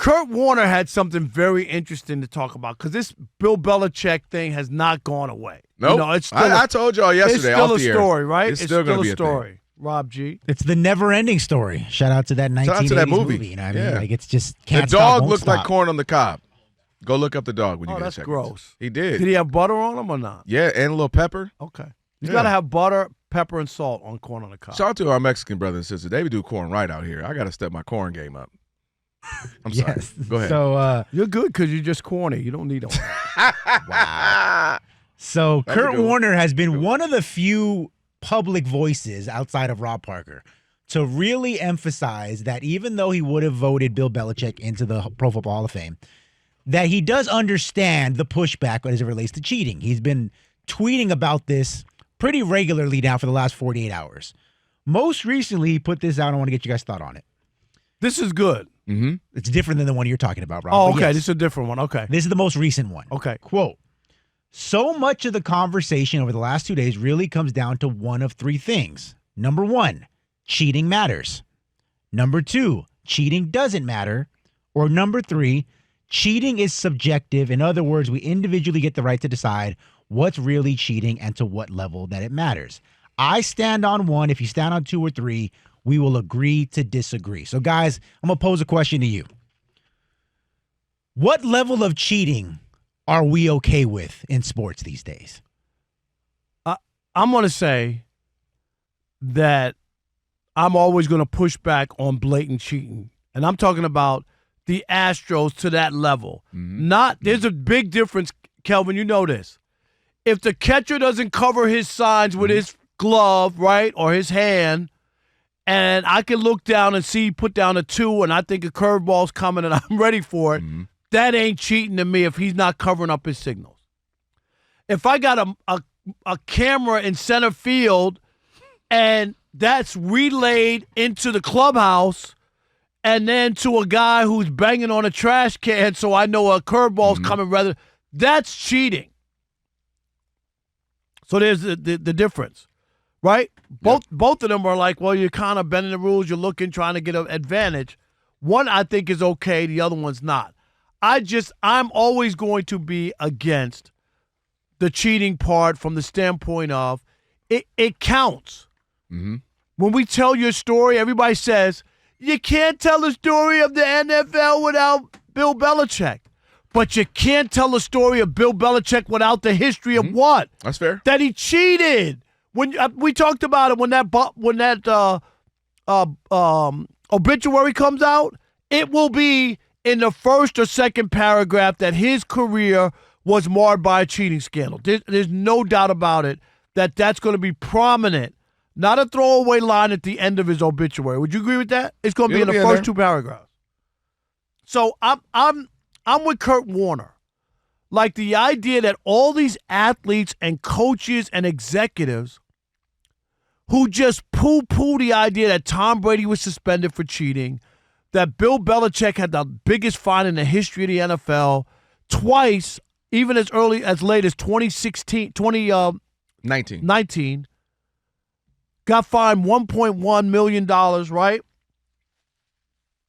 Kurt Warner had something very interesting to talk about because this Bill Belichick thing has not gone away. Nope. It's still I told y'all yesterday. It's still off a the air. story, right? It's still going to be a story. thing. Rob G. It's the never-ending story. Shout out to that 1980s Shout out to that movie. You know what I mean? Yeah. Like, it's just can't The stop, dog won't looked like stop. corn on the cob. Go look up the dog when you get a That's second. gross. He did. Did he have butter on him or not? Yeah, and a little pepper. Okay. You Yeah. got to have butter, pepper, and salt on corn on the cob. Shout out to our Mexican brothers and sisters. They do corn right out here. I got to step my corn game up. I'm sorry. Yes. Go ahead. So, You're good because you're just corny. You don't need all that. wow. So That's a Kurt good one. Warner has been one of the few public voices outside of Rob Parker to really emphasize that even though he would have voted Bill Belichick into the Pro Football Hall of Fame, that he does understand the pushback as it relates to cheating. He's been tweeting about this pretty regularly now for the last 48 hours. Most recently, he put this out. I want to get you guys' thought on it. This is good. Mm-hmm. It's different than the one you're talking about, Rob. Oh, but okay. yes, This is a different one. Okay. this is the most recent one. Okay. Quote, so much of the conversation over the last 2 days really comes down to one of three things. Number one, cheating matters. Number two, cheating doesn't matter. Or number three, cheating is subjective. In other words, we individually get the right to decide what's really cheating and to what level that it matters. I stand on one. If you stand on two or three, we will agree to disagree. So, guys, I'm going to pose a question to you. What level of cheating are we okay with in sports these days? I'm going to say that I'm always going to push back on blatant cheating. And I'm talking about the Astros to that level. There's a big difference, Kelvin, you know this. If the catcher doesn't cover his signs with his glove, right, or his hand, and I can look down and see he put down a 2 and I think a curveball's coming and I'm ready for it, that ain't cheating to me if he's not covering up his signals. If I got a camera in center field and that's relayed into the clubhouse and then to a guy who's banging on a trash can so I know a curveball's coming, that's cheating. So there's the difference, right? Both of them are like, well, you're kind of bending the rules. You're looking, trying to get an advantage. One I think is okay. The other one's not. I'm always going to be against the cheating part from the standpoint of it counts. When we tell your story, everybody says, you can't tell the story of the NFL without Bill Belichick. But you can't tell the story of Bill Belichick without the history of what? That's fair. That he cheated. When we talked about it when that obituary comes out, it will be in the first or second paragraph that his career was marred by a cheating scandal. There's no doubt about it that that's going to be prominent. Not a throwaway line at the end of his obituary. Would you agree with that? It's going to be in the first two paragraphs. So I'm with Kurt Warner. Like the idea that all these athletes and coaches and executives who just poo-poo the idea that Tom Brady was suspended for cheating, that Bill Belichick had the biggest fine in the history of the NFL twice, even as late as 2019, got fined $1.1 million, right?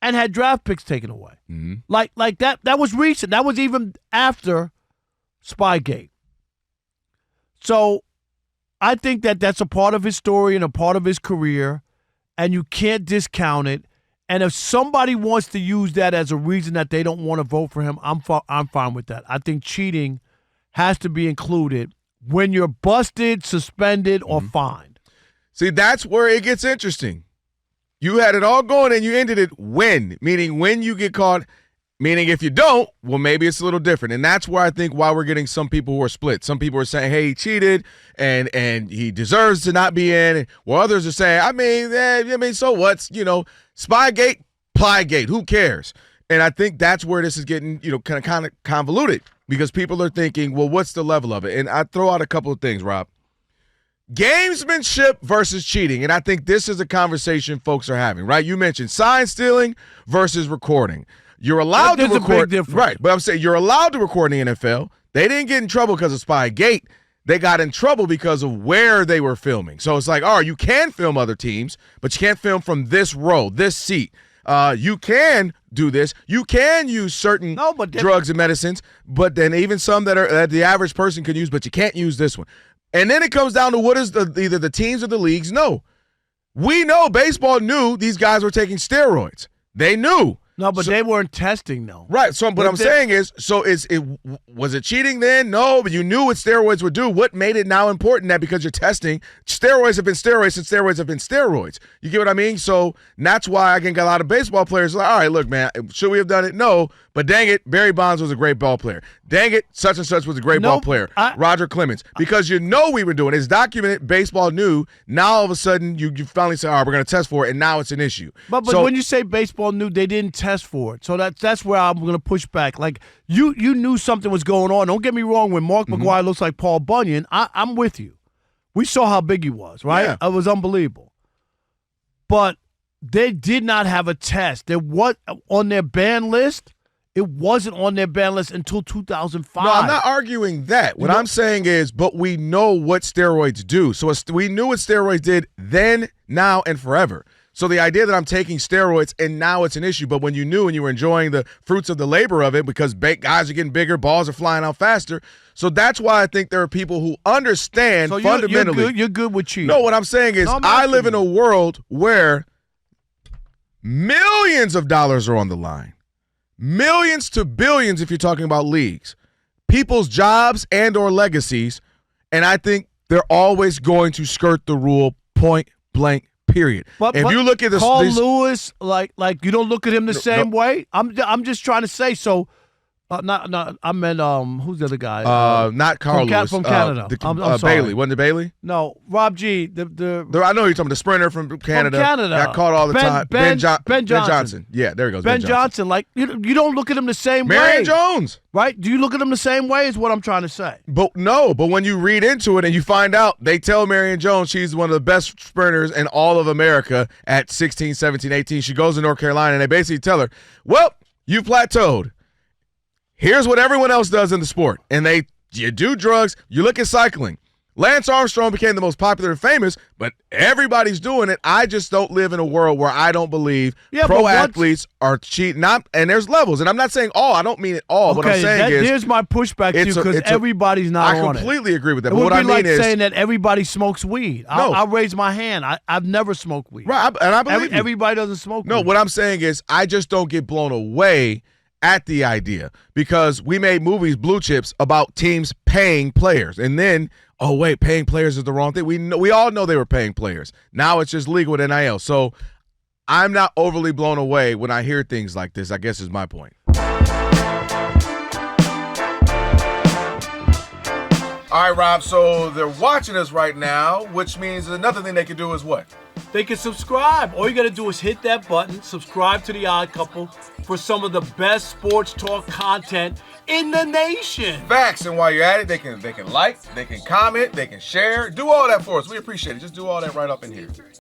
And had draft picks taken away. Like that was recent. That was even after Spygate. So I think that that's a part of his story and a part of his career, and you can't discount it. And if somebody wants to use that as a reason that they don't want to vote for him, I'm fine with that. I think cheating has to be included when you're busted, suspended, or fined. See, that's where it gets interesting. You had it all going and you ended it when, meaning when you get caught, meaning if you don't, well, maybe it's a little different. And that's where I think why we're getting some people who are split. Some people are saying, hey, he cheated and he deserves to not be in. While others are saying, I mean, so what's, Spygate, Plygate, who cares? And I think that's where this is getting, kind of convoluted because people are thinking, well, what's the level of it? And I throw out a couple of things, Rob. Gamesmanship versus cheating. And I think this is a conversation folks are having, right? You mentioned sign stealing versus recording. You're allowed to record. A big difference. Right. But I'm saying you're allowed to record in the NFL. They didn't get in trouble because of Spygate. They got in trouble because of where they were filming. So it's like, all right, you can film other teams, but you can't film from this row, this seat. You can do this. You can use certain drugs and medicines, but then even some that the average person can use, but you can't use this one. And then it comes down to what is either the teams or the leagues know. We know baseball knew these guys were taking steroids. They knew. No, but they weren't testing, though. Right. So what I'm saying is, was it cheating then? No, but you knew what steroids would do. What made it now important that because you're testing, steroids have been steroids and steroids have been steroids. You get what I mean? So that's why I can get a lot of baseball players like, all right, look, man, should we have done it? No, but dang it, Barry Bonds was a great ball player. Dang it, such and such was a great ball player. Roger Clemens. Because you know we were doing it. It's documented. Baseball knew. Now all of a sudden you finally say, all right, we're going to test for it, and now it's an issue. But when you say baseball knew, they didn't test for it. So that's where I'm going to push back. Like, you knew something was going on. Don't get me wrong. When Mark McGwire looks like Paul Bunyan, I'm with you. We saw how big he was, right? Yeah. It was unbelievable. But they did not have a test. There was on their ban list. It wasn't on their ban list until 2005. No, I'm not arguing that. What I'm saying is, but we know what steroids do. So we knew what steroids did then, now, and forever. So the idea that I'm taking steroids and now it's an issue, but when you knew and you were enjoying the fruits of the labor of it because guys are getting bigger, balls are flying out faster. So that's why I think there are people who understand fundamentally. You're good with cheating. No, what I'm saying is I live in a world where millions of dollars are on the line. Millions to billions if you're talking about leagues. People's jobs and or legacies, and I think they're always going to skirt the rule point blank. Period. But if you look at this, Carl Lewis, like you don't look at him the same way. I'm just trying to say. So, not I meant who's the other guy? Not Carl Lewis from Canada. I'm sorry. Bailey. Wasn't it Bailey? No, Rob G. I know you're talking about the sprinter from Canada. Got caught all the time. Ben Johnson. Yeah, there he goes. Ben Johnson. Like you don't look at him the same way. Marion Jones. Right? Do you look at him the same way? Is what I'm trying to say. But when you read into it and you find out, they tell Marion Jones she's one of the best sprinters in all of America at 16, 17, 18. She goes to North Carolina and they basically tell her, well, you plateaued. Here's what everyone else does in the sport. And you do drugs. You look at cycling. Lance Armstrong became the most popular and famous, but everybody's doing it. I just don't live in a world where I don't believe pro athletes are cheating. And there's levels. And I'm not saying all. I don't mean it all. Okay, what I'm saying is, here's my pushback to you because everybody's not on it. I completely agree with that. It but would what be I mean like is saying that everybody smokes weed. I'll raise my hand. I've never smoked weed. Right, and I believe you. Everybody doesn't smoke weed. No, what I'm saying is I just don't get blown away at the idea because we made movies, Blue Chips, about teams paying players. And then, oh, wait, paying players is the wrong thing. We all know they were paying players. Now it's just legal with NIL. So I'm not overly blown away when I hear things like this, I guess is my point. All right, Rob, so they're watching us right now, which means another thing they can do is what? They can subscribe. All you got to do is hit that button, subscribe to The Odd Couple for some of the best sports talk content in the nation. Facts, and while you're at it, they can like, they can comment, they can share, do all that for us. We appreciate it. Just do all that right up in here.